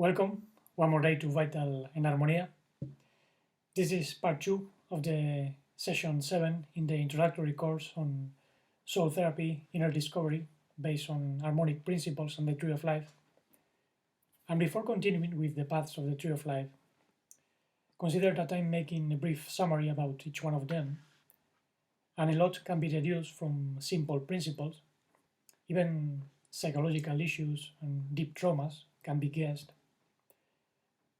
Welcome one more day to Vital en Armonía. This is part 2 of the session 7 in the introductory course on soul therapy, inner discovery, based on harmonic principles and the tree of life. And before continuing with the paths of the tree of life, consider that I'm making a brief summary about each one of them, and a lot can be deduced from simple principles. Even psychological issues and deep traumas can be guessed.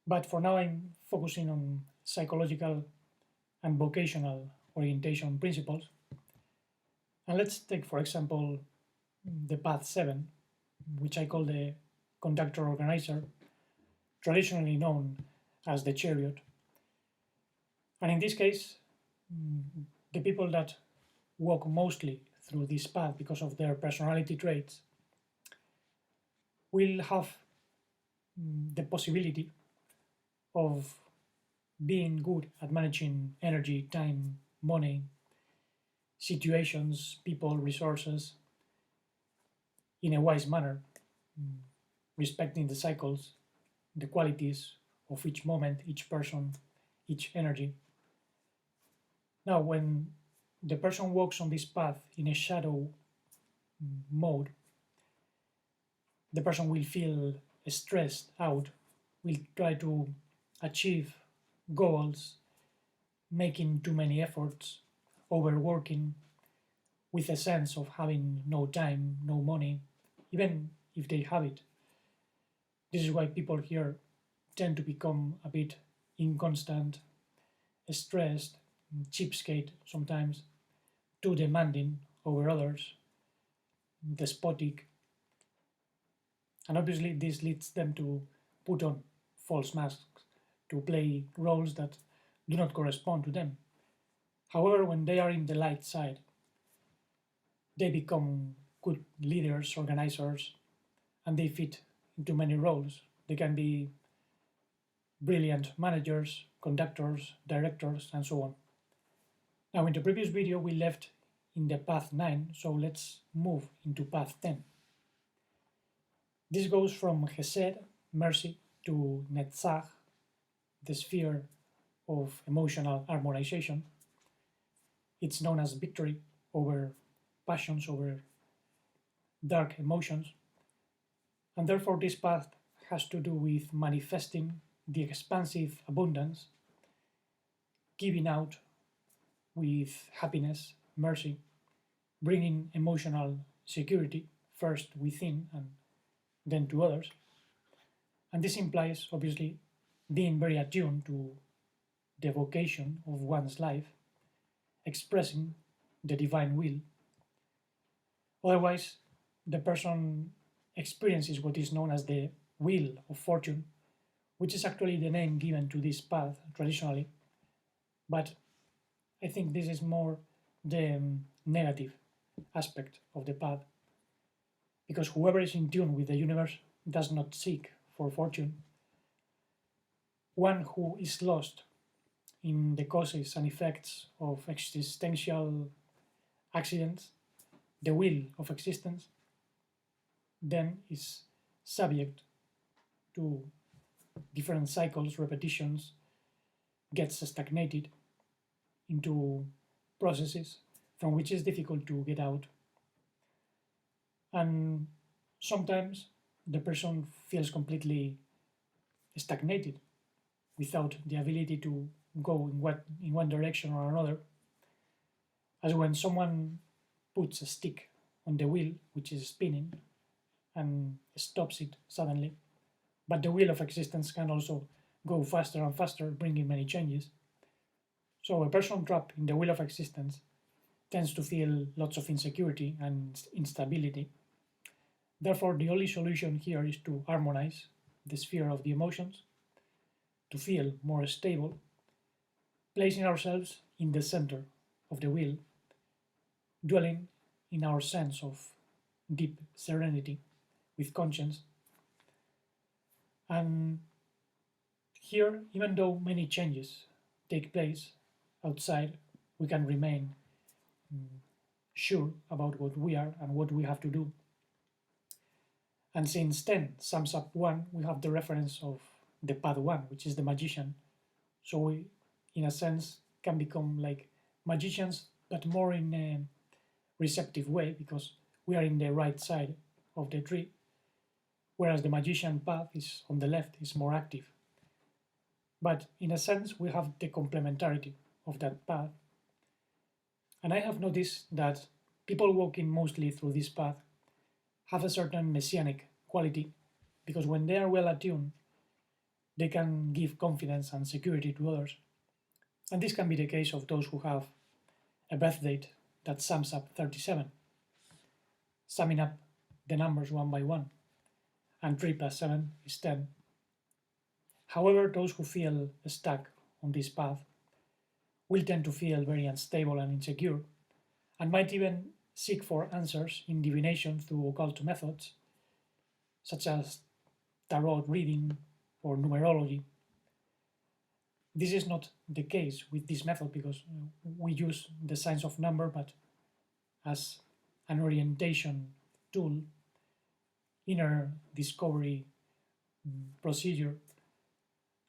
But for now, I'm focusing on psychological and vocational orientation principles. And let's take, for example, the path 7, which I call the conductor organizer, traditionally known as the chariot. And in this case, the people that walk mostly through this path because of their personality traits will have the possibility of being good at managing energy, time, money, situations, people, resources in a wise manner, respecting the cycles, the qualities of each moment, each person, each energy. Now, when the person walks on this path in a shadow mode, the person will feel stressed out, will try to achieve goals, making too many efforts, overworking, with a sense of having no time, no money, even if they have it. This is why people here tend to become a bit inconstant, stressed, cheapskate sometimes, too demanding over others, despotic. And obviously, this leads them to put on false masks, to play roles that do not correspond to them. However, when they are in the light side, they become good leaders, organizers, and they fit into many roles. They can be brilliant managers, conductors, directors, and so on. Now, in the previous video, we left in the path 9, so let's move into path 10. This goes from Hesed, mercy, to Netzach, the sphere of emotional harmonization. It's known as victory over passions, over dark emotions. And therefore, this path has to do with manifesting the expansive abundance, giving out with happiness, mercy, bringing emotional security, first within and then to others. And this implies, obviously, being very attuned to the vocation of one's life, expressing the divine will. Otherwise, the person experiences what is known as the wheel of fortune, which is actually the name given to this path traditionally. But I think this is more the negative aspect of the path, because whoever is in tune with the universe does not seek for fortune. One who is lost in the causes and effects of existential accidents, the will of existence, then is subject to different cycles, repetitions, gets stagnated into processes from which is difficult to get out. And sometimes the person feels completely stagnated without the ability to go in one direction or another, as when someone puts a stick on the wheel which is spinning and stops it suddenly. But the wheel of existence can also go faster and faster, bringing many changes. So a person trapped in the wheel of existence tends to feel lots of insecurity and instability. Therefore, the only solution here is to harmonize the sphere of the emotions, to feel more stable, placing ourselves in the center of the wheel, dwelling in our sense of deep serenity with conscience. And here, even though many changes take place outside, we can remain sure about what we are and what we have to do. And since 10 sums up 1, we have the reference of the path 1, which is the magician. So we, in a sense, can become like magicians, but more in a receptive way, because we are in the right side of the tree, whereas the magician path is on the left, is more active. But in a sense, we have the complementarity of that path. And I have noticed that people walking mostly through this path have a certain messianic quality, because when they are well attuned, they can give confidence and security to others. And this can be the case of those who have a birth date that sums up 37, summing up the numbers one by one, and 3 plus 7 is 10. However, those who feel stuck on this path will tend to feel very unstable and insecure, and might even seek for answers in divination through occult methods, such as tarot reading or numerology. This is not the case with this method, because we use the science of number, but as an orientation tool, inner discovery procedure,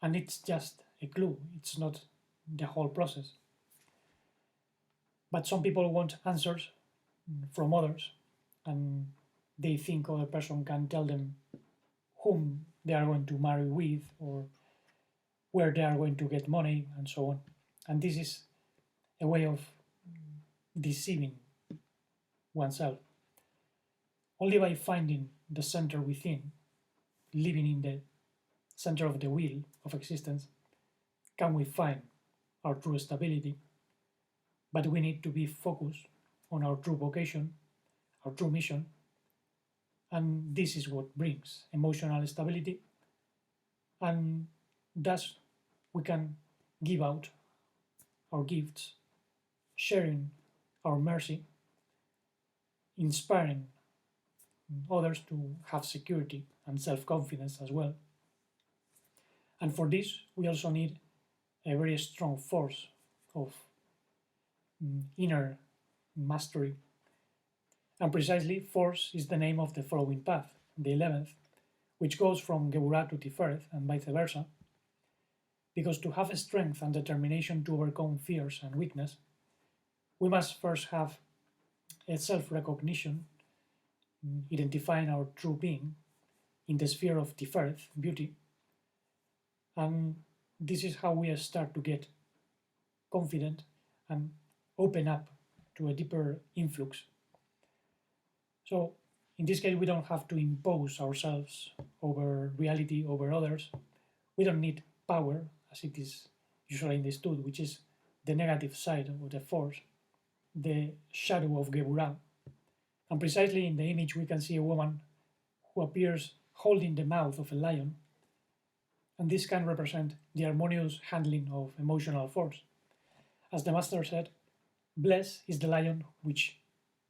and it's just a clue, it's not the whole process. But some people want answers from others, and they think other person can tell them whom they are going to marry with, or where they are going to get money, and so on. And this is a way of deceiving oneself. Only by finding the center within, living in the center of the wheel of existence, can we find our true stability. But we need to be focused on our true vocation, our true mission, and this is what brings emotional stability, and thus we can give out our gifts, sharing our mercy, inspiring others to have security and self-confidence as well. And for this, we also need a very strong force of inner mastery. And precisely, force is the name of the following path, the 11th, which goes from Geburah to Tiferet and vice versa. Because to have strength and determination to overcome fears and weakness, we must first have a self-recognition, identifying our true being in the sphere of Tiferet, beauty. And this is how we start to get confident and open up to a deeper influx. So in this case, we don't have to impose ourselves over reality, over others. We don't need power, as it is usually understood, which is the negative side of the force, the shadow of Geburah. And precisely in the image, we can see a woman who appears holding the mouth of a lion, and this can represent the harmonious handling of emotional force. As the master said, blessed is the lion which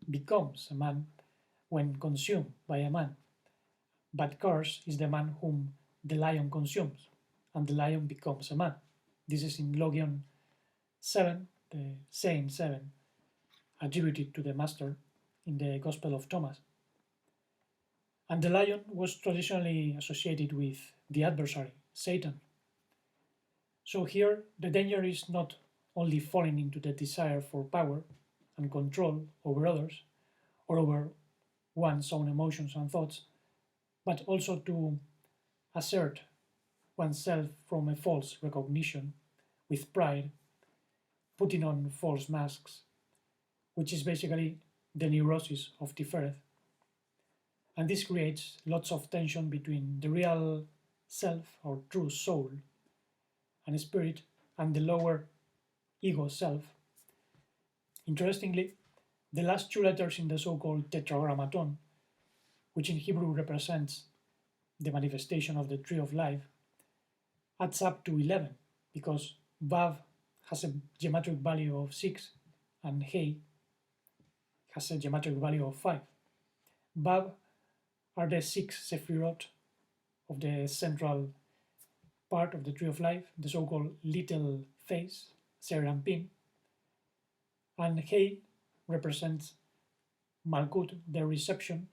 becomes a man when consumed by a man, but cursed is the man whom the lion consumes, and the lion becomes a man. This is in Logion 7, the saying 7, attributed to the master in the Gospel of Thomas. And the lion was traditionally associated with the adversary, Satan. So here, the danger is not only falling into the desire for power and control over others, or over one's own emotions and thoughts, but also to assert oneself from a false recognition with pride, putting on false masks, which is basically the neurosis of Tiferet. And this creates lots of tension between the real self, or true soul and spirit, and the lower ego self. Interestingly, the last two letters in the so-called Tetragrammaton, which in Hebrew represents the manifestation of the tree of life, adds up to 11, because Vav has a geometric value of 6 and He has a geometric value of 5. Vav are the 6 Sephirot of the central part of the tree of life, the so-called little face, Ser and Pin, and He represents Malkut, the reception,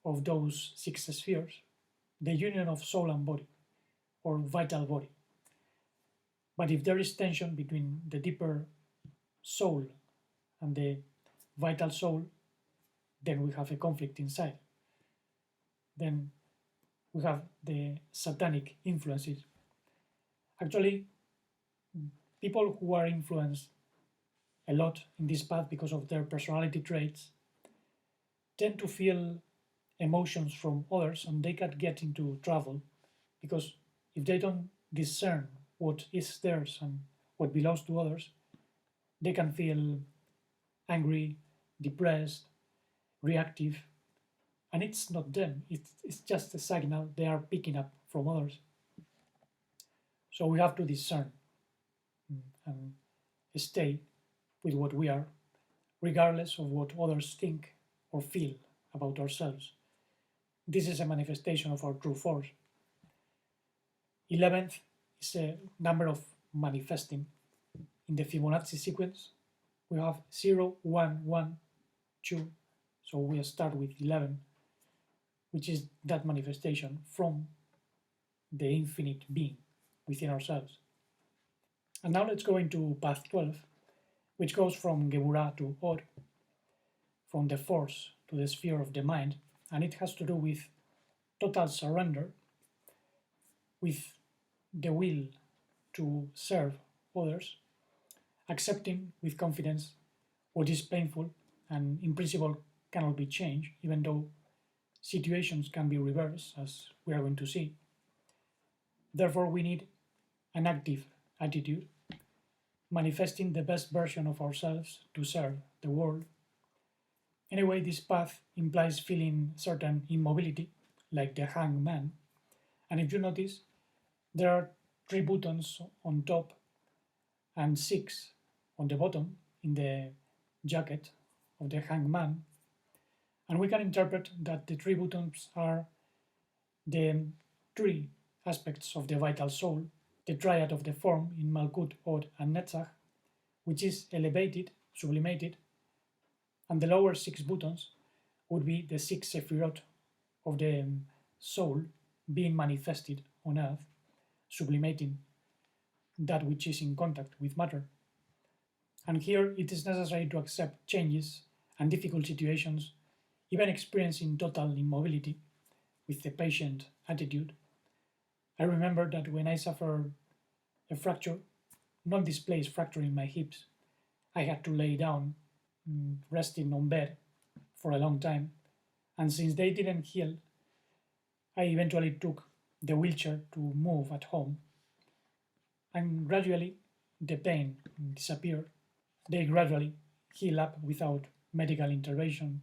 of those six spheres, the union of soul and body, or vital body. But if there is tension between the deeper soul and the vital soul, then we have a conflict inside. Then we have the satanic influences. Actually, people who are influenced a lot in this path because of their personality traits tend to feel emotions from others, and they can get into trouble because if they don't discern what is theirs and what belongs to others, they can feel angry, depressed, reactive, and it's not them, it's just a signal they are picking up from others. So we have to discern and stay with what we are, regardless of what others think or feel about ourselves. This is a manifestation of our true force. 11th is a number of manifesting. In the Fibonacci sequence, we have 0, 1, 1, 2, so we start with 11, which is that manifestation from the infinite being within ourselves. And now let's go into path 12, which goes from Geburah to Od, from the force to the sphere of the mind, and it has to do with total surrender, with the will to serve others, accepting with confidence what is painful and in principle cannot be changed, even though situations can be reversed, as we are going to see. Therefore, we need an active attitude, manifesting the best version of ourselves to serve the world. Anyway, this path implies feeling certain immobility, like the hanged man. And if you notice, there are 3 buttons on top and 6 on the bottom in the jacket of the hanged man. And we can interpret that the 3 buttons are the 3 aspects of the vital soul, the triad of the form in Malkut, Od, and Netzach, which is elevated, sublimated, and the lower 6 buttons would be the 6 Sephirot of the soul being manifested on earth, sublimating that which is in contact with matter. And here it is necessary to accept changes and difficult situations, even experiencing total immobility with the patient attitude. I remember that when I suffered a fracture, non-displaced fracture in my hips, I had to lay down, resting on bed for a long time. And since they didn't heal, I eventually took the wheelchair to move at home. And gradually the pain disappeared. They gradually heal up without medical intervention.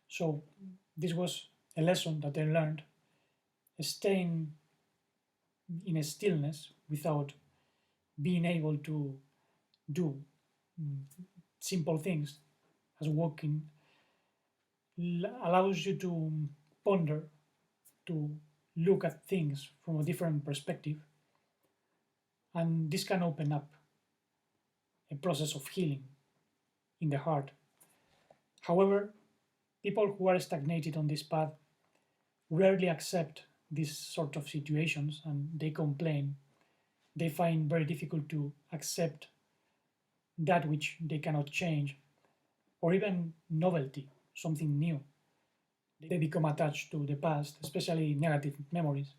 So this was a lesson that I learned, staying in a stillness without being able to do simple things as walking allows you to ponder, to look at things from a different perspective, and this can open up a process of healing in the heart. However, people who are stagnated on this path rarely accept these sort of situations and they complain. They find very difficult to accept that which they cannot change, or even novelty, something new. They become attached to the past, especially negative memories.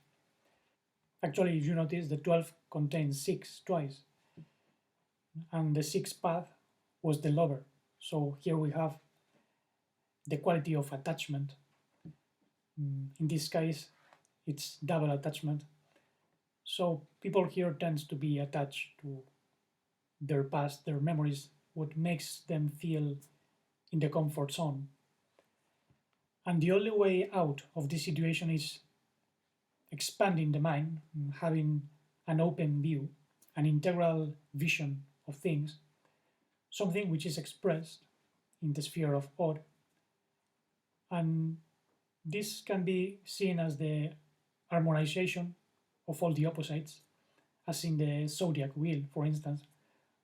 Actually, if you notice, the 12 contains 6 twice, and the 6th path was the lover. So here we have the quality of attachment. In this case, it's double attachment. So people here tends to be attached to their past, their memories, what makes them feel in the comfort zone. And the only way out of this situation is expanding the mind, having an open view, an integral vision of things, something which is expressed in the sphere of Od. And this can be seen as the harmonization of all the opposites, as in the zodiac wheel, for instance,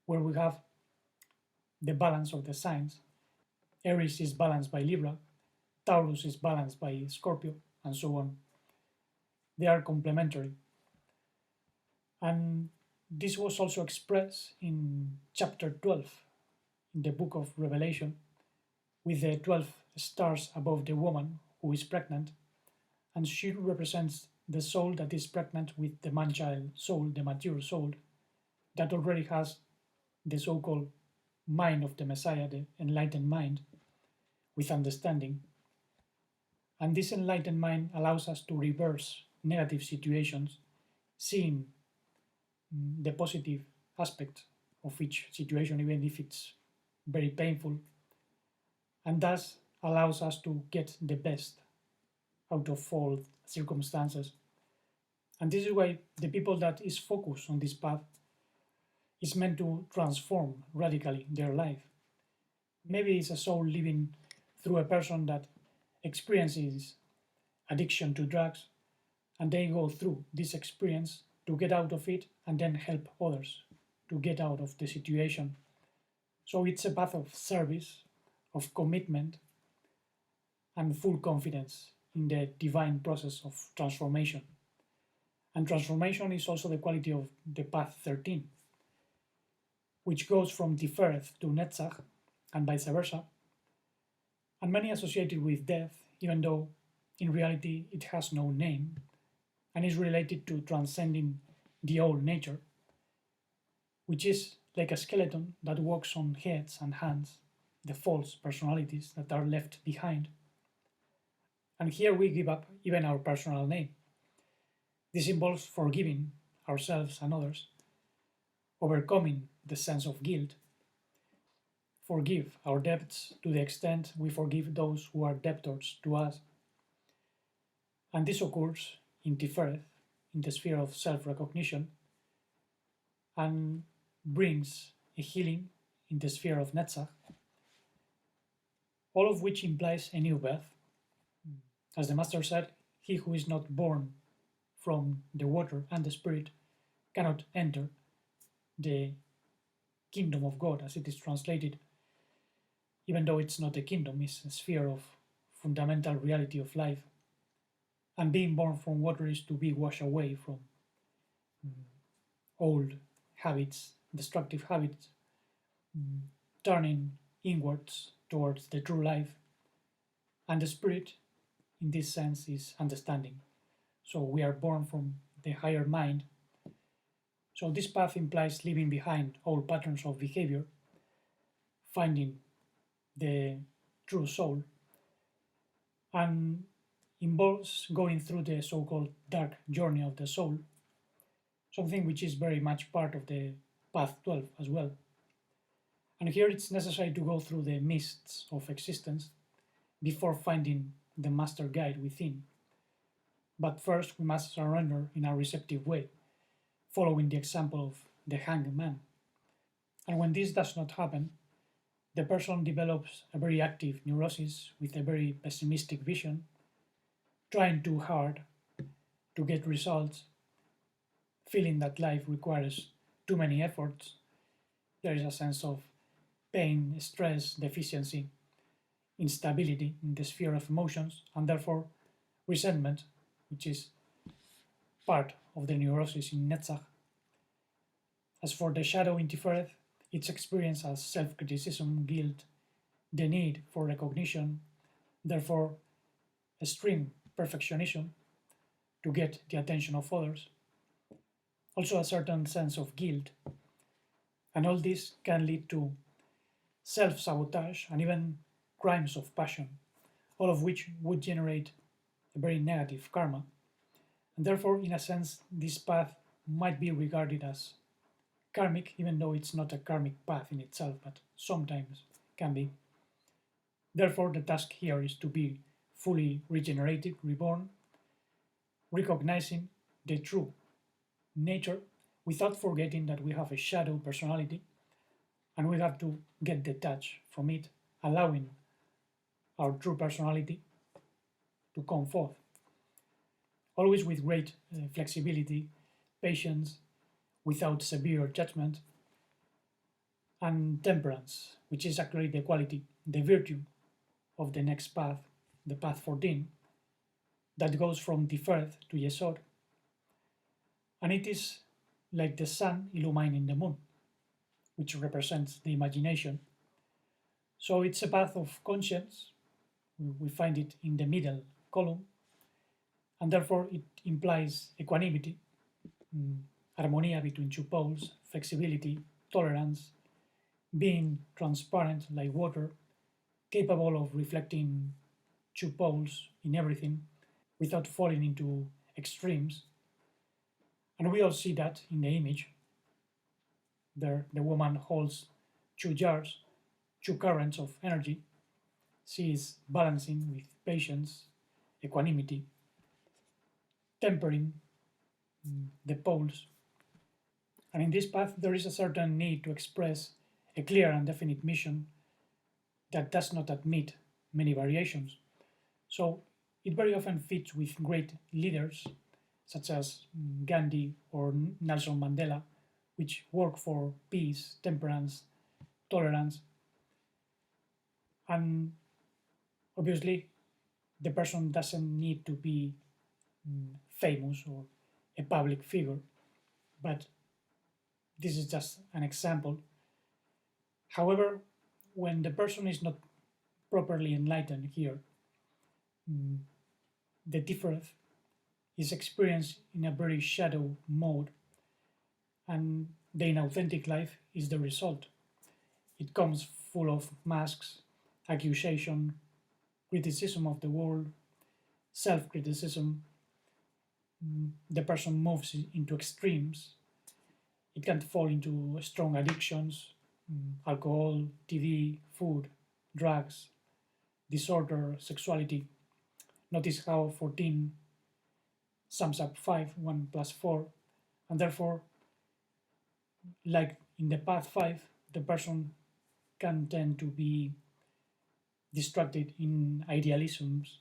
where we have the balance of the signs. Aries is balanced by Libra, Taurus is balanced by Scorpio, and so on. They are complementary. And this was also expressed in chapter 12 in the book of Revelation, with the 12 stars above the woman who is pregnant, and she represents the soul that is pregnant with the man-child soul, the mature soul, that already has the so-called mind of the Messiah, the enlightened mind, with understanding. And this enlightened mind allows us to reverse negative situations, seeing the positive aspect of each situation, even if it's very painful, and thus allows us to get the best out of all circumstances. And this is why the people that is focused on this path is meant to transform radically their life. Maybe it's a soul living through a person that experiences addiction to drugs, and they go through this experience to get out of it and then help others to get out of the situation. So it's a path of service, of commitment, and full confidence in the divine process of transformation. And transformation is also the quality of the path 13, which goes from Tiferet to Netzach and vice versa, and many associated with death, even though in reality it has no name and is related to transcending the old nature, which is like a skeleton that walks on heads and hands, the false personalities that are left behind. And here we give up even our personal name. This involves forgiving ourselves and others, overcoming the sense of guilt, forgive our debts to the extent we forgive those who are debtors to us. And this occurs in Tiferet, in the sphere of self-recognition, and brings a healing in the sphere of Netzach, all of which implies a new birth. As the Master said, he who is not born from the water and the spirit cannot enter the kingdom of God, as it is translated, even though it's not a kingdom, it's a sphere of fundamental reality of life. And being born from water is to be washed away from old habits, destructive habits, turning inwards towards the true life. And the spirit, in this sense, is understanding. So we are born from the higher mind. So this path implies leaving behind all patterns of behavior, finding the true soul, and involves going through the so-called dark journey of the soul, something which is very much part of the path 12 as well. And here it's necessary to go through the mists of existence before finding the master guide within. But first we must surrender in a receptive way, following the example of the hanged man. And when this does not happen, the person develops a very active neurosis with a very pessimistic vision, trying too hard to get results, feeling that life requires too many efforts. There is a sense of pain, stress, deficiency, instability in the sphere of emotions, and therefore resentment, which is part of the neurosis in Netzach. As for the shadow in Tiferet, it's experienced as self-criticism, guilt, the need for recognition, therefore extreme perfectionism to get the attention of others, also a certain sense of guilt. And all this can lead to self-sabotage and even crimes of passion, all of which would generate a very negative karma. And therefore, in a sense, this path might be regarded as karmic, even though it's not a karmic path in itself, but sometimes can be. Therefore, the task here is to be fully regenerated, reborn, recognizing the true nature without forgetting that we have a shadow personality and we have to get detached from it, allowing our true personality to come forth. Always with great flexibility, patience, without severe judgment, and temperance, which is actually the quality, the virtue of the next path, the path 14, that goes from Tiferet to Yesod, and it is like the sun illumining the moon, which represents the imagination. So it's a path of conscience. We find it in the middle column, and therefore it implies equanimity, harmonia between two poles, flexibility, tolerance, being transparent like water, capable of reflecting two poles in everything without falling into extremes. And we all see that in the image. There, the woman holds two jars, two currents of energy. She is balancing with patience, equanimity, tempering the poles. And in this path, there is a certain need to express a clear and definite mission that does not admit many variations. So it very often fits with great leaders such as Gandhi or Nelson Mandela, which work for peace, temperance, tolerance. And obviously, the person doesn't need to be famous or a public figure, but this is just an example. However, when the person is not properly enlightened here, the difference is experienced in a very shadow mode, and the inauthentic life is the result. It comes full of masks, accusation, criticism of the world, self criticism. The person moves into extremes. It can fall into strong addictions, alcohol, TV, food, drugs, disorder, sexuality. Notice how 14 sums up 5, 1 plus 4, and therefore, like in the path 5, the person can tend to be distracted in idealisms,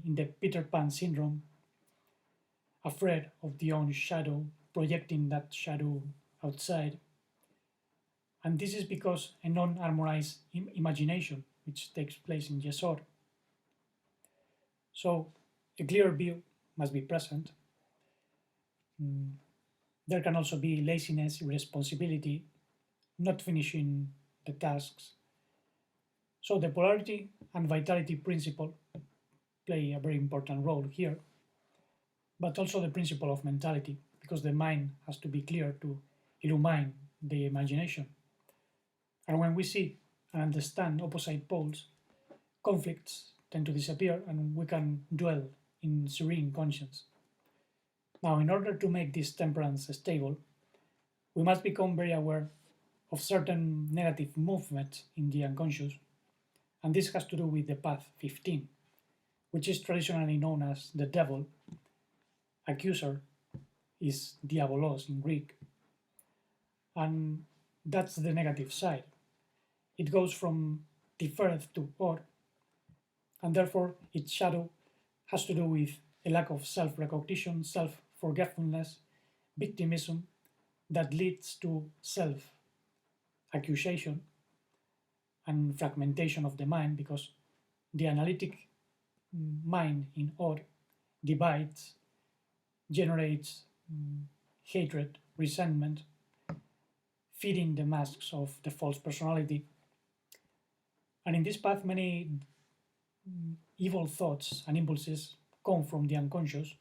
in the Peter Pan syndrome, afraid of the own shadow, projecting that shadow outside. And this is because a non harmonized imagination, which takes place in Yesod. So a clear view must be present. There can also be laziness, irresponsibility, not finishing the tasks. So the polarity and vitality principle play a very important role here, but also the principle of mentality, because the mind has to be clear to illumine the imagination. And when we see and understand opposite poles, conflicts tend to disappear and we can dwell in serene conscience. Now, in order to make this temperance stable, we must become very aware of certain negative movements in the unconscious, and this has to do with the path 15, which is traditionally known as the devil. Accuser is diabolos in Greek, and that's the negative side. It goes from Tiferet to Or, and therefore its shadow has to do with a lack of self recognition, self forgetfulness, victimism that leads to self accusation and fragmentation of the mind, because the analytic mind in Or divides, generates hatred, resentment, feeding the masks of the false personality. And in this path, many evil thoughts and impulses come from the unconscious,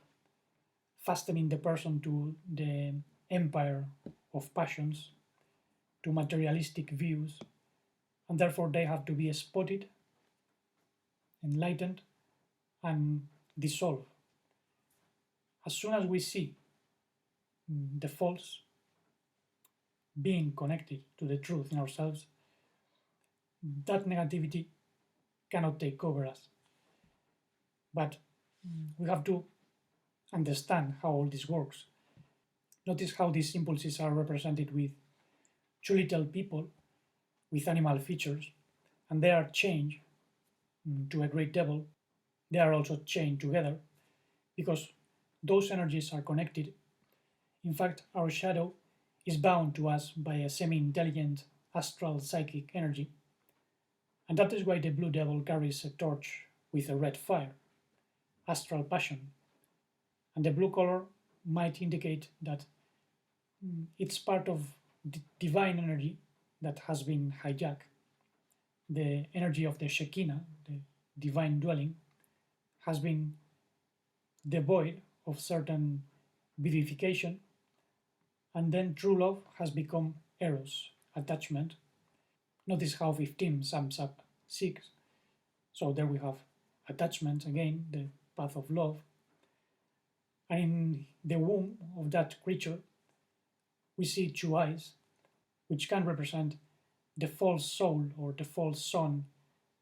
fastening the person to the empire of passions, to materialistic views, and therefore they have to be spotted, enlightened, and dissolved. As soon as we see the false being connected to the truth in ourselves, that negativity cannot take over us. But we have to understand how all this works. Notice how these impulses are represented with two little people with animal features, and they are chained to a great devil. They are also chained together because those energies are connected. In fact, our shadow is bound to us by a semi-intelligent astral psychic energy, and that is why the blue devil carries a torch with a red fire, astral passion, and the blue color might indicate that it's part of the divine energy that has been hijacked. The energy of the Shekinah, the divine dwelling, has been devoid of certain vivification, and then true love has become eros, attachment. Notice how 15 sums up 6. So there we have attachment again, the path of love. And in the womb of that creature, we see two eyes, which can represent the false soul or the false son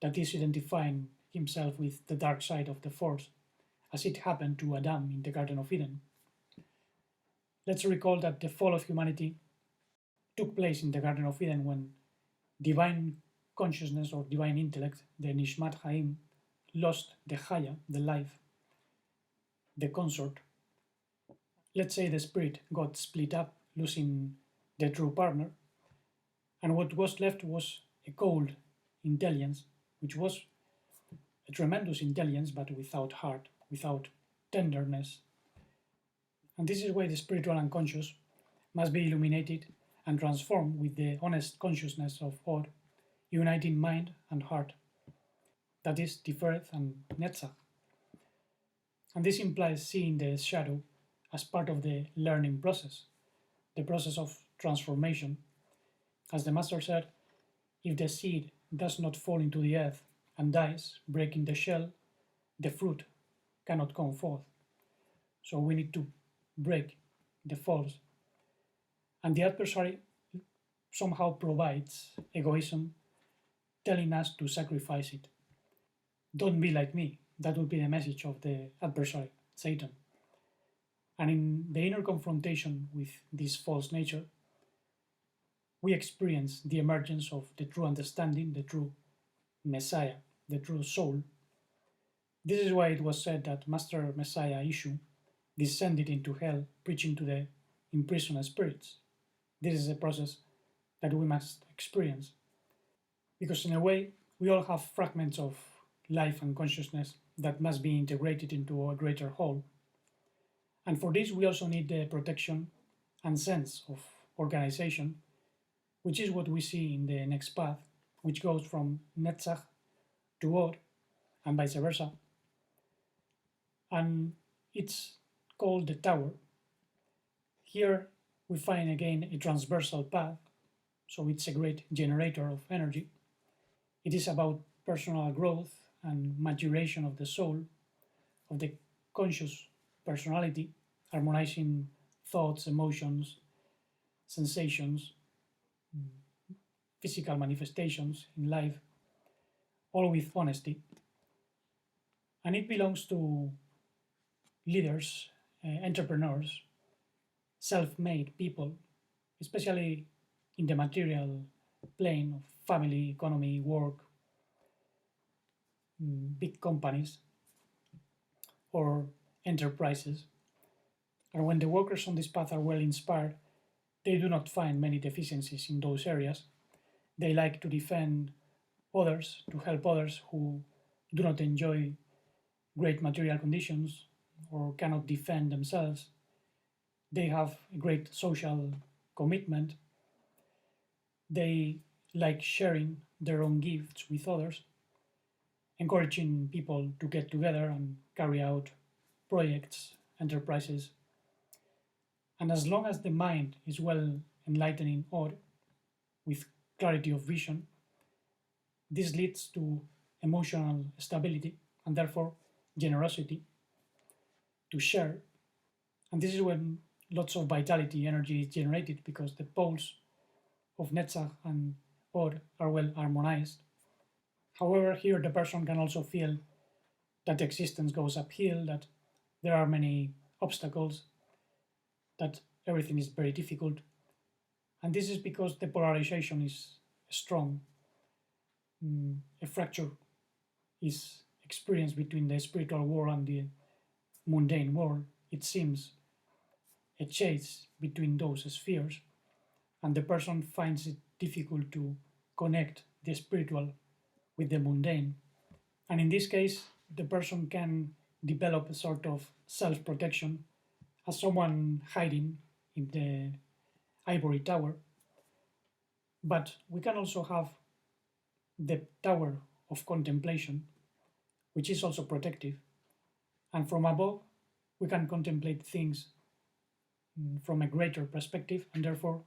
that is identifying himself with the dark side of the force, as it happened to Adam in the Garden of Eden. Let's recall that the fall of humanity took place in the Garden of Eden when divine consciousness or divine intellect, the Nishmat Haim, lost the Chaya, the life, the consort. Let's say the spirit got split up, losing the true partner, and what was left was a cold intelligence, which was a tremendous intelligence, but without heart, without tenderness. And this is why the spiritual unconscious must be illuminated and transformed with the honest consciousness of God, uniting mind and heart. That is Tiferet and Netzach. And this implies seeing the shadow as part of the learning process, the process of transformation. As the Master said, if the seed does not fall into the earth and dies, breaking the shell, the fruit cannot come forth. So we need to break the false. And the adversary somehow provides egoism, telling us to sacrifice it. Don't be like me. That would be the message of the adversary, Satan. And in the inner confrontation with this false nature, we experience the emergence of the true understanding, the true Messiah, the true soul. This is why it was said that Master Messiah Yeshu descended into hell, preaching to the imprisoned spirits. This is a process that we must experience. Because in a way, we all have fragments of life and consciousness that must be integrated into a greater whole. And for this, we also need the protection and sense of organization, which is what we see in the next path, which goes from Netzach to Or, and vice versa. And it's called the Tower. Here we find again a transversal path, so it's a great generator of energy. It is about personal growth and maturation of the soul, of the conscious personality, harmonizing thoughts, emotions, sensations, physical manifestations in life, all with honesty. And it belongs to leaders, entrepreneurs, self-made people, especially in the material plane of family, economy, work, big companies or enterprises. And when the workers on this path are well inspired, they do not find many deficiencies in those areas. They like to defend others, to help others who do not enjoy great material conditions or cannot defend themselves. They have a great social commitment. They like sharing their own gifts with others, encouraging people to get together and carry out projects, enterprises. And as long as the mind is well enlightening or with clarity of vision, this leads to emotional stability and therefore generosity to share. And this is when lots of vitality energy is generated because the poles of Netzach and Or are well harmonized. However, here the person can also feel that existence goes uphill, that there are many obstacles, that everything is very difficult. And this is because the polarization is strong. A fracture is experienced between the spiritual world and the mundane world. It seems a chase between those spheres, and the person finds it difficult to connect the spiritual with the mundane. And in this case, the person can develop a sort of self-protection as someone hiding in the ivory tower, but we can also have the tower of contemplation, which is also protective, and from above we can contemplate things from a greater perspective, and therefore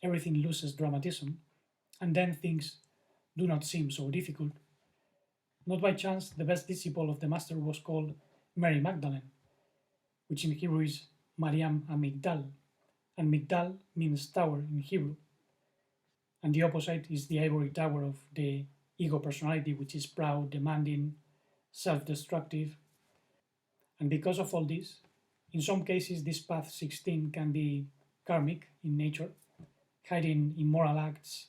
everything loses dramatism, and then things do not seem so difficult. Not by chance, the best disciple of the Master was called Mary Magdalene, which in Hebrew is Mariam Amigdal, and Migdal means tower in Hebrew, and the opposite is the ivory tower of the ego personality, which is proud, demanding, self-destructive. And because of all this, in some cases this path 16 can be karmic in nature, hiding immoral acts,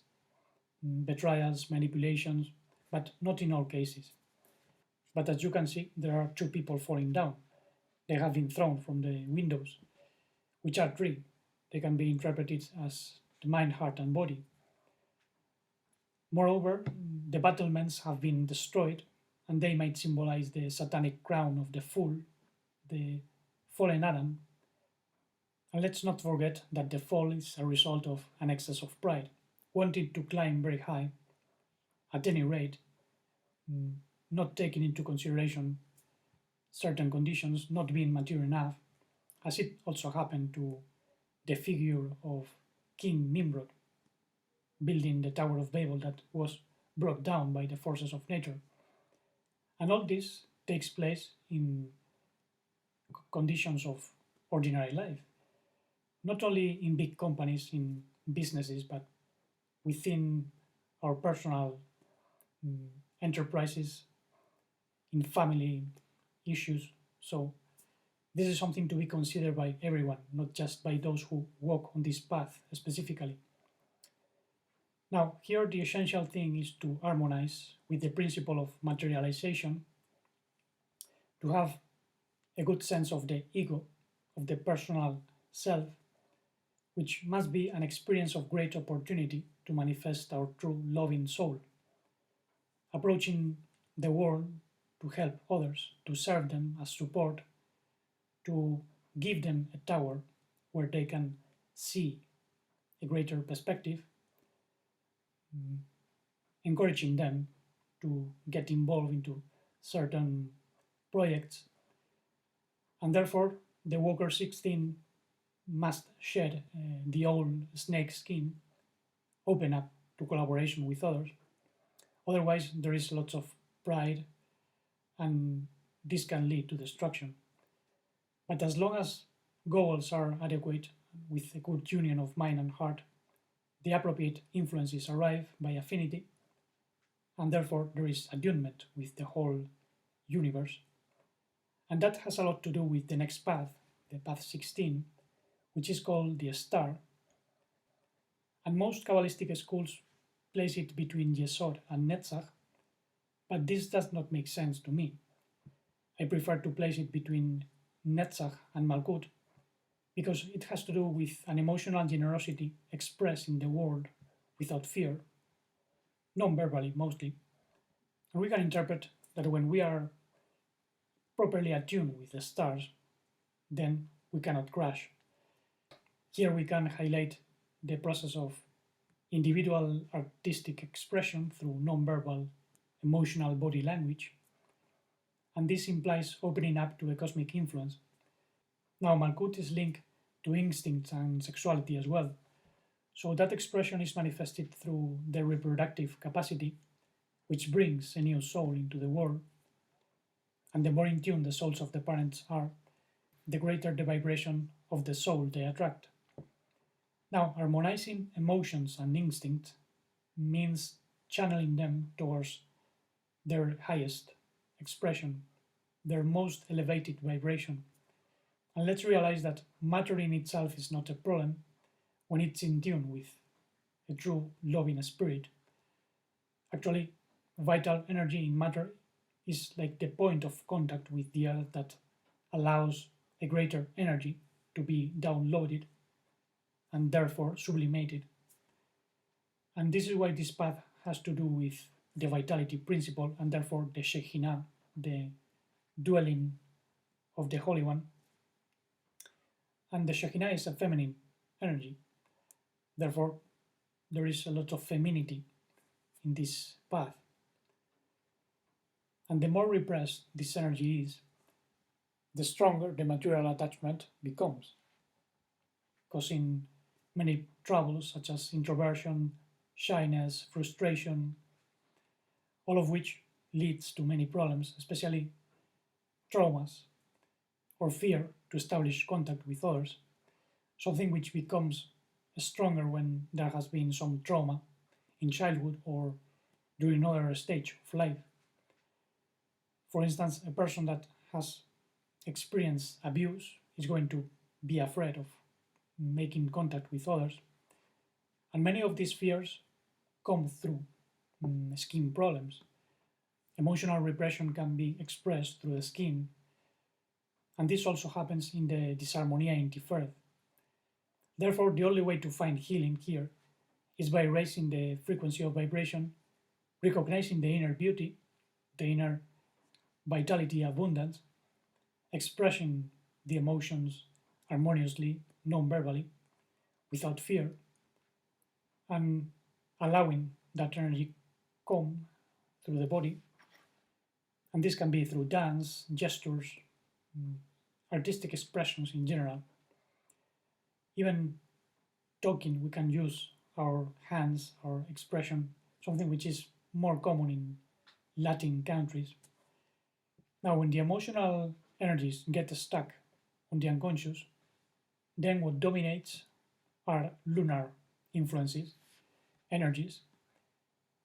betrayals, manipulations, but not in all cases. But as you can see, there are two people falling down. They have been thrown from the windows, which are three. They can be interpreted as the mind, heart, and body. Moreover, the battlements have been destroyed, and they might symbolize the satanic crown of the fool, the fallen Adam. And let's not forget that the fall is a result of an excess of pride, wanting to climb very high, at any rate, not taking into consideration certain conditions, not being mature enough, as it also happened to the figure of King Nimrod, building the Tower of Babel that was brought down by the forces of nature. And all this takes place in conditions of ordinary life, not only in big companies, in businesses, but within our personal enterprises, in family issues. So this is something to be considered by everyone, not just by those who walk on this path specifically. Now, here the essential thing is to harmonize with the principle of materialization, to have a good sense of the ego, of the personal self, which must be an experience of great opportunity to manifest our true loving soul, approaching the world to help others, to serve them as support, to give them a tower where they can see a greater perspective, encouraging them to get involved into certain projects. And therefore, the Walker 16 must shed the old snake skin, open up to collaboration with others. Otherwise, there is lots of pride, and this can lead to destruction. But as long as goals are adequate, with a good union of mind and heart, the appropriate influences arrive by affinity, and therefore there is attunement with the whole universe. And that has a lot to do with the next path, the path 16, which is called the star. And most Kabbalistic schools place it between Yesod and Netzach, but this does not make sense to me. I prefer to place it between Netzach and Malkut, because it has to do with an emotional generosity expressed in the world without fear, non-verbally mostly. And we can interpret that when we are properly attuned with the stars, then we cannot crash. Here we can highlight the process of individual artistic expression through non-verbal emotional body language, and this implies opening up to a cosmic influence. Now, Malkut is linked to instincts and sexuality as well, so that expression is manifested through the reproductive capacity, which brings a new soul into the world. And the more in tune the souls of the parents are, the greater the vibration of the soul they attract. Now, harmonizing emotions and instincts means channeling them towards their highest expression, their most elevated vibration. And let's realize that matter in itself is not a problem when it's in tune with a true loving spirit. Actually, vital energy in matter is like the point of contact with the earth that allows a greater energy to be downloaded and therefore sublimated. And this is why this path has to do with the vitality principle and therefore the Shekhinah, the dwelling of the Holy One. And the Shekhinah is a feminine energy. Therefore, there is a lot of femininity in this path. And the more repressed this energy is, the stronger the material attachment becomes, causing many troubles such as introversion, shyness, frustration, all of which leads to many problems, especially traumas or fear to establish contact with others, something which becomes stronger when there has been some trauma in childhood or during another stage of life. For instance, a person that has experienced abuse is going to be afraid of making contact with others. And many of these fears come through skin problems. Emotional repression can be expressed through the skin, and this also happens in the disharmonia in Tiferet. Therefore, the only way to find healing here is by raising the frequency of vibration, recognizing the inner beauty, the inner vitality, abundance, expressing the emotions harmoniously, non-verbally, without fear, and allowing that energy come through the body. And this can be through dance, gestures, artistic expressions in general. Even talking, we can use our hands, our expression, something which is more common in Latin countries. Now, when the emotional energies get stuck on the unconscious, then what dominates are lunar influences, energies,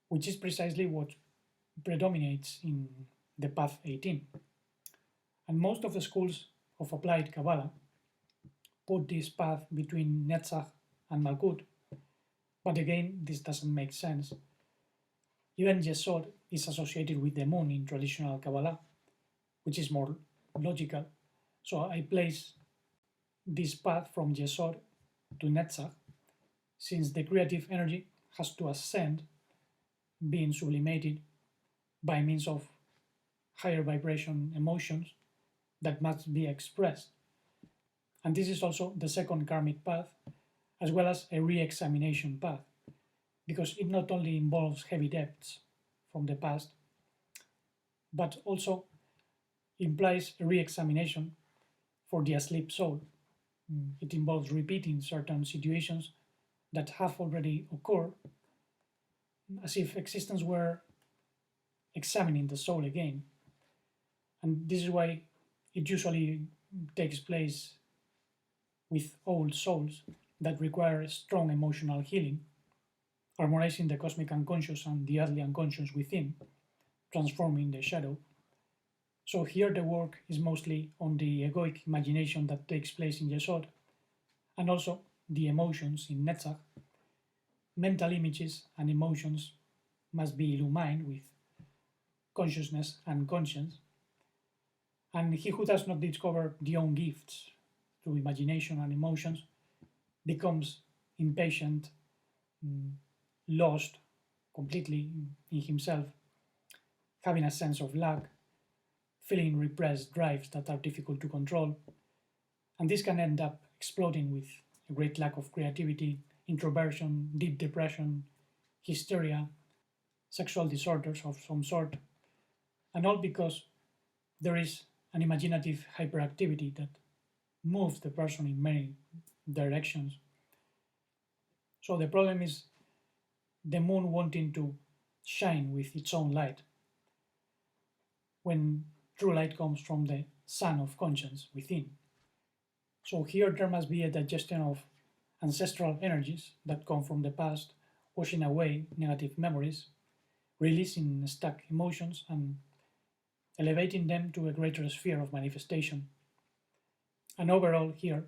which is precisely what predominates in the Path 18. And most of the schools of applied Kabbalah put this path between Netzach and Malkut, but again, this doesn't make sense. Even Yesod is associated with the moon in traditional Kabbalah, which is more logical. So I place this path from Yesod to Netzach, since the creative energy has to ascend, being sublimated by means of higher vibration emotions that must be expressed. And this is also the second karmic path, as well as a re-examination path, because it not only involves heavy debts from the past, but also implies a re-examination for the asleep soul. It involves repeating certain situations that have already occurred, as if existence were examining the soul again. And this is why it usually takes place with old souls that require strong emotional healing, harmonizing the cosmic unconscious and the earthly unconscious within, transforming the shadow. So here the work is mostly on the egoic imagination that takes place in Yesod, and also the emotions in Netzach. Mental images and emotions must be illumined with consciousness and conscience. And he who does not discover the own gifts through imagination and emotions becomes impatient, lost completely in himself, having a sense of lack, feeling repressed drives that are difficult to control. And this can end up exploding with a great lack of creativity, introversion, deep depression, hysteria, sexual disorders of some sort, and all because there is an imaginative hyperactivity that moves the person in many directions. So the problem is the moon wanting to shine with its own light, when true light comes from the sun of conscience within. So here there must be a digestion of ancestral energies that come from the past, washing away negative memories, releasing stuck emotions, and elevating them to a greater sphere of manifestation. And overall here,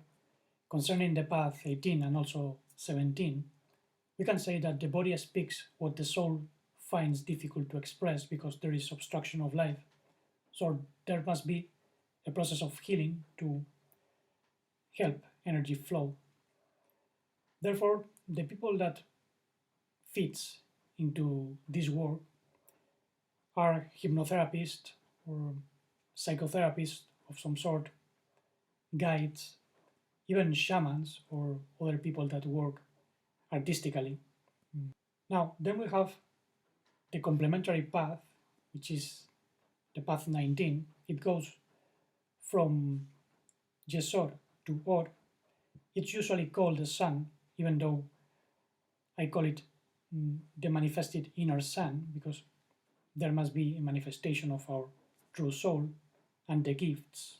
concerning the path 18 and also 17, we can say that the body speaks what the soul finds difficult to express because there is obstruction of life. So there must be a process of healing to help energy flow. Therefore, the people that fits into this work are hypnotherapists or psychotherapists of some sort, guides, even shamans or other people that work artistically. Now, then we have the complementary path, which is the path 19. It goes from Yesod to Or. It's usually called the sun, even though I call it the manifested inner sun, because there must be a manifestation of our true soul and the gifts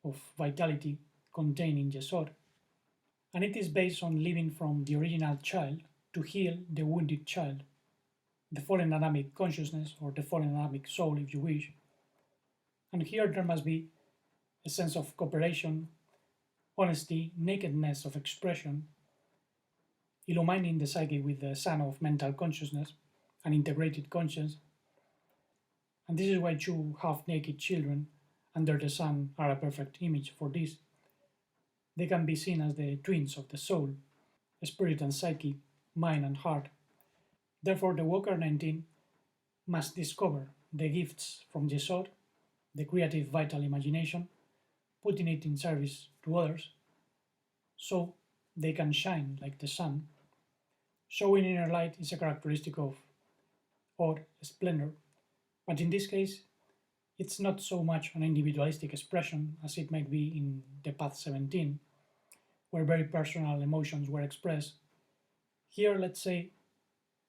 of vitality contained in Yesod. And it is based on living from the original child to heal the wounded child, the fallen Adamic consciousness, or the fallen Adamic soul, if you wish. And here there must be a sense of cooperation, honesty, nakedness of expression, illumining the psyche with the sun of mental consciousness and integrated conscience. And this is why two half-naked children under the sun are a perfect image for this. They can be seen as the twins of the soul, spirit and psyche, mind and heart. Therefore, the Walker 19 must discover the gifts from Yesod, the creative vital imagination, putting it in service to others, so they can shine like the sun. Showing inner light is a characteristic of Or splendor, but in this case, it's not so much an individualistic expression as it might be in the Path 17, where very personal emotions were expressed. Here, let's say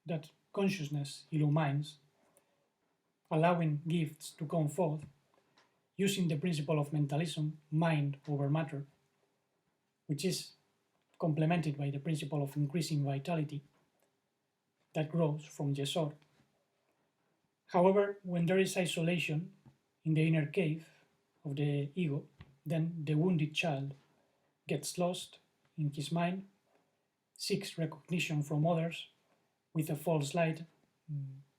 that consciousness illumines, allowing gifts to come forth, using the principle of mentalism, mind over matter, which is complemented by the principle of increasing vitality that grows from Yesod. However, when there is isolation in the inner cave of the ego, then the wounded child gets lost in his mind, seeks recognition from others with a false light,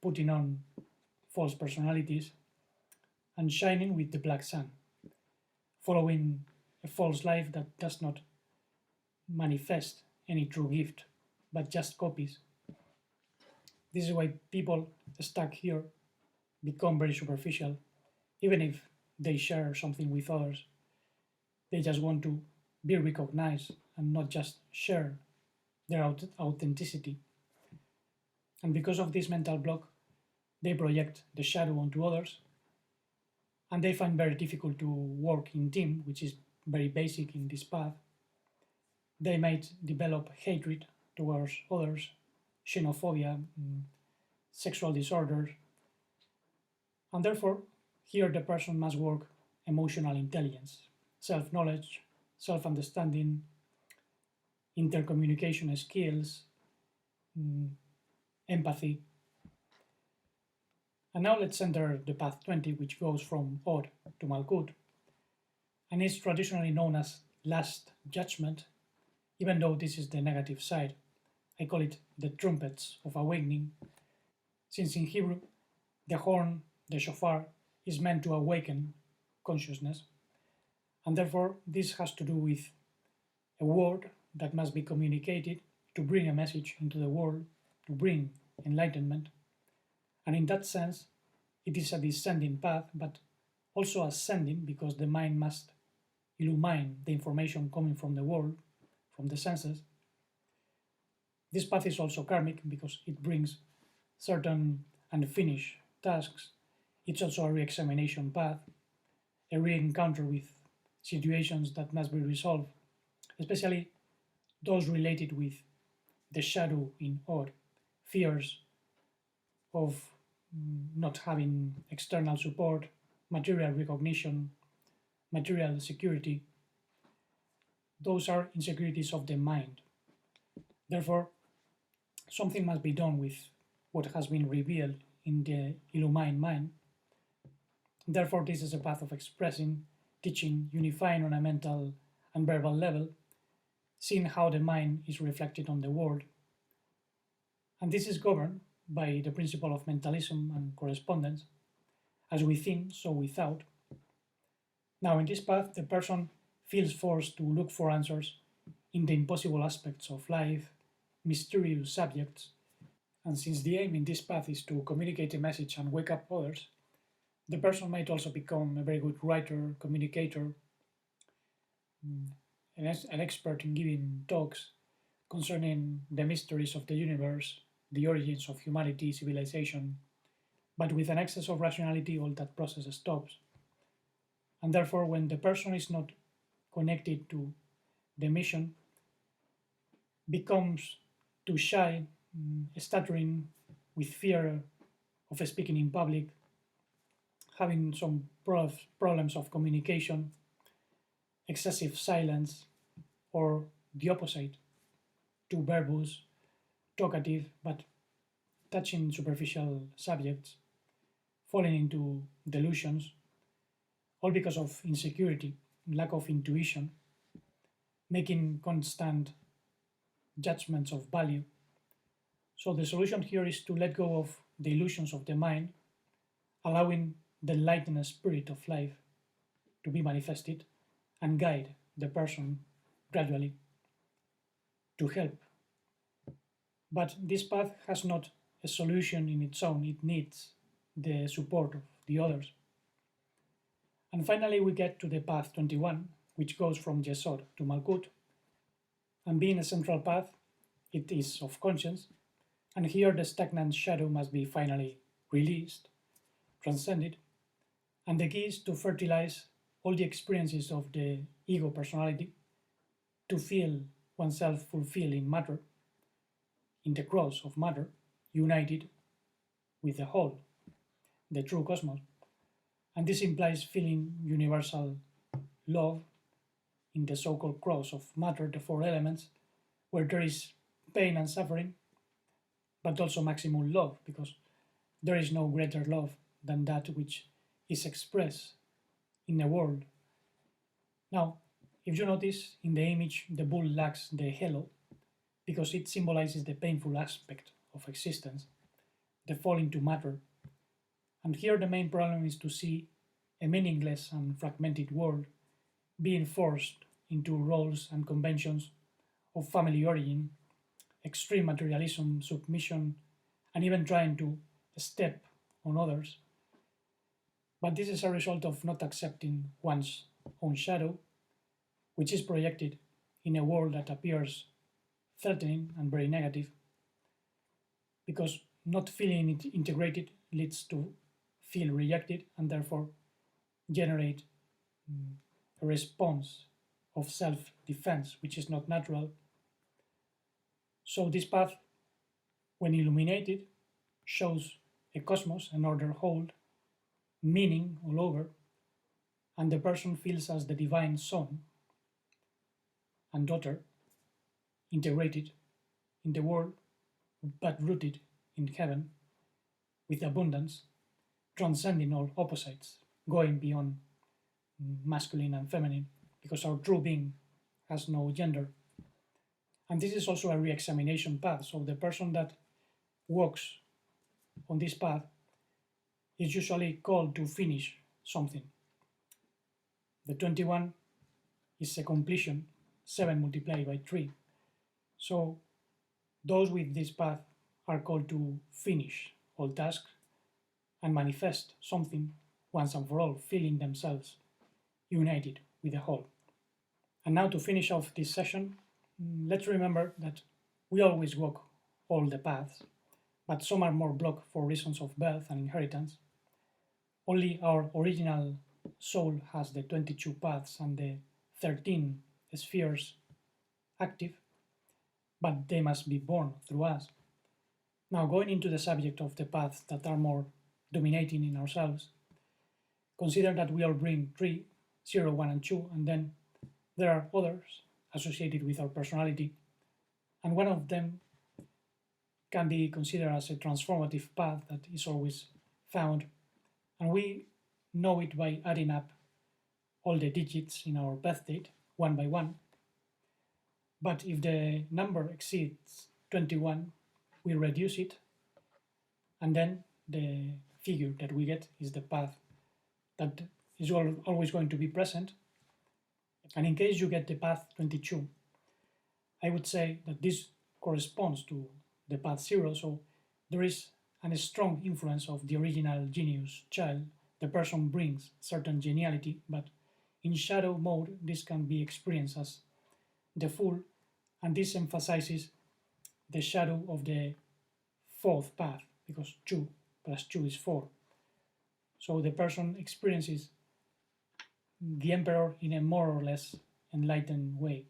putting on false personalities, and shining with the black sun, following a false life that does not manifest any true gift, but just copies. This is why people stuck here become very superficial, even if they share something with others. They just want to be recognized and not just share their authenticity. And because of this mental block, they project the shadow onto others, and they find very difficult to work in team, which is very basic in this path. They might develop hatred towards others, xenophobia, sexual disorders, and therefore here the person must work emotional intelligence, self-knowledge, self-understanding, intercommunication skills, empathy. And now let's enter the path 20, which goes from Od to Malkut, and is traditionally known as Last Judgment, even though this is the negative side. I call it the trumpets of awakening, since in Hebrew the horn, the shofar, is meant to awaken consciousness, and therefore this has to do with a word that must be communicated to bring a message into the world, to bring enlightenment. And in that sense, it is a descending path, but also ascending, because the mind must illumine the information coming from the world, from the senses. This path is also karmic because it brings certain unfinished tasks. It's also a re-examination path, a re-encounter with situations that must be resolved, especially those related with the shadow in Od, fears of not having external support, material recognition, material security. Those are insecurities of the mind. Therefore, something must be done with what has been revealed in the illumined mind. Therefore, this is a path of expressing, teaching, unifying on a mental and verbal level, seeing how the mind is reflected on the world. And this is governed by the principle of mentalism and correspondence, as within, so without. Now, in this path, the person feels forced to look for answers in the impossible aspects of life, mysterious subjects, and since the aim in this path is to communicate a message and wake up others, The person might also become a very good writer, communicator, mm, an expert in giving talks concerning the mysteries of the universe, the origins of humanity, civilization. But with an excess of rationality, all that process stops. And therefore, when the person is not connected to the mission, becomes too shy, stuttering with fear of speaking in public, having some problems of communication, excessive silence, or the opposite, too verbose, talkative, but touching superficial subjects, falling into delusions, all because of insecurity, lack of intuition, making constant judgments of value. So the solution here is to let go of the illusions of the mind, allowing the enlightened spirit of life to be manifested and guide the person gradually to help. But this path has not a solution in its own, it needs the support of the others. And finally, we get to the path 21, which goes from Yesod to Malkut. And being a central path, it is of conscience, and here the stagnant shadow must be finally released, transcended, and the key is to fertilize all the experiences of the ego personality to feel oneself fulfilled in matter, in the cross of matter, united with the whole, the true cosmos. And this implies feeling universal love in the so-called cross of matter, the four elements, where there is pain and suffering, but also maximum love, because there is no greater love than that which is expressed in the world. Now, if you notice in the image, the bull lacks the halo because it symbolizes the painful aspect of existence, the fall into matter. And here the main problem is to see a meaningless and fragmented world being forced into roles and conventions of family origin, extreme materialism, submission, and even trying to step on others. But this is a result of not accepting one's own shadow, which is projected in a world that appears threatening and very negative, because not feeling it integrated leads to feel rejected and therefore generate a response of self-defense, which is not natural. So this path, when illuminated, shows a cosmos, an order whole, meaning all over, and the person feels as the divine son and daughter, integrated in the world, but rooted in heaven, with abundance, transcending all opposites, going beyond masculine and feminine, because our true being has no gender. And this is also a re-examination path. So the person that walks on this path is usually called to finish something. The 21 is a completion, 7 multiplied by 3. So those with this path are called to finish all tasks and manifest something once and for all, feeling themselves united with the whole. And now to finish off this session, let's remember that we always walk all the paths, but some are more blocked for reasons of birth and inheritance. Only our original soul has the 22 paths and the 13 spheres active, but they must be born through us. Now, going into the subject of the paths that are more dominating in ourselves, consider that we all bring 3, 0, 1, and 2, and then there are others associated with our personality, and one of them can be considered as a transformative path that is always found, and we know it by adding up all the digits in our birth date, one by one. But if the number exceeds 21, we reduce it, and then the figure that we get is the path that is always going to be present. And in case you get the path 22, I would say that this corresponds to the path 0, so there is a strong influence of the original genius child the person brings certain geniality, but in shadow mode, this can be experienced as the fool, and this emphasizes the shadow of the fourth path, because 2 plus 2 is 4. So the person experiences the emperor in a more or less enlightened way.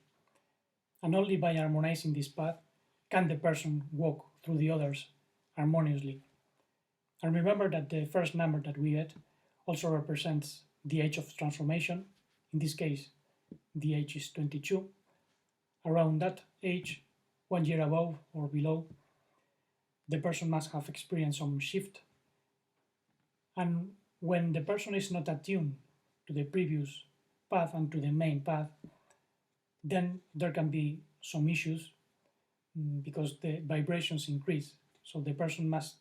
And only by harmonizing this path can the person walk through the others harmoniously. And remember that the first number that we get also represents the age of transformation. In this case, the age is 22. Around that age, 1 year above or below, the person must have experienced some shift. And when the person is not attuned to the previous path and to the main path, then there can be some issues because the vibrations increase. So the person must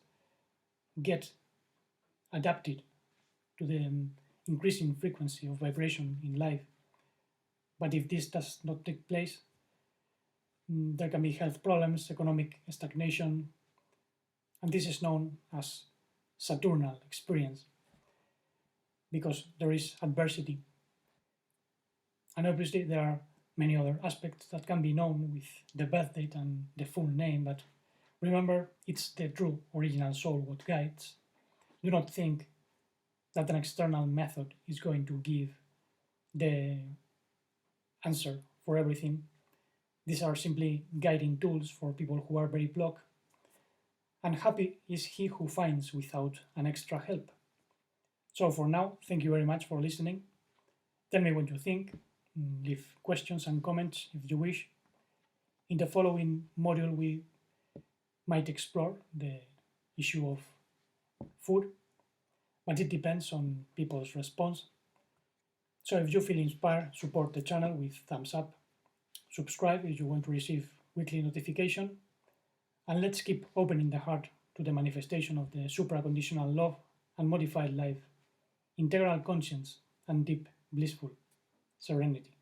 get adapted to the increasing frequency of vibration in life. But if this does not take place, there can be health problems, economic stagnation, and this is known as Saturnal experience because there is adversity. And obviously there are many other aspects that can be known with the birth date and the full name, but remember, it's the true original soul what guides. Do not think that an external method is going to give the answer for everything. These are simply guiding tools for people who are very blocked, and happy is he who finds without an extra help. So for now, thank you very much for listening. Tell me what you think, leave questions and comments if you wish. In the following module, we might explore the issue of food, but it depends on people's response. So if you feel inspired, support the channel with thumbs up, subscribe if you want to receive weekly notification, and let's keep opening the heart to the manifestation of the supraconditional love and modified life, integral conscience, and deep blissful serenity.